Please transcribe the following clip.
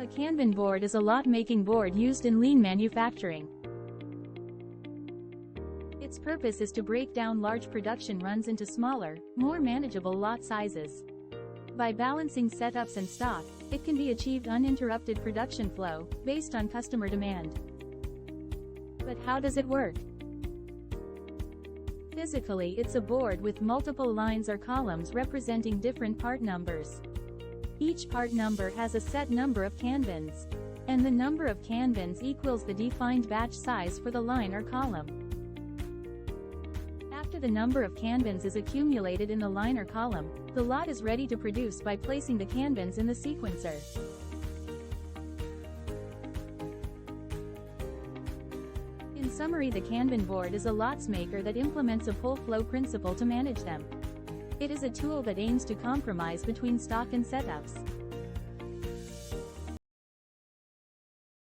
A Kanban board is a lot-making board used in lean manufacturing. Its purpose is to break down large production runs into smaller, more manageable lot sizes. By balancing setups and stock, it can be achieved uninterrupted production flow, based on customer demand. But how does it work? Physically, it's a board with multiple lines or columns representing different part numbers. Each part number has a set number of kanbans. And the number of kanbans equals the defined batch size for the line or column. After the number of kanbans is accumulated in the line or column, the lot is ready to produce by placing the kanbans in the sequencer. In summary, the Kanban board is a lots maker that implements a pull flow principle to manage them. It is a tool that aims to compromise between stock and setups.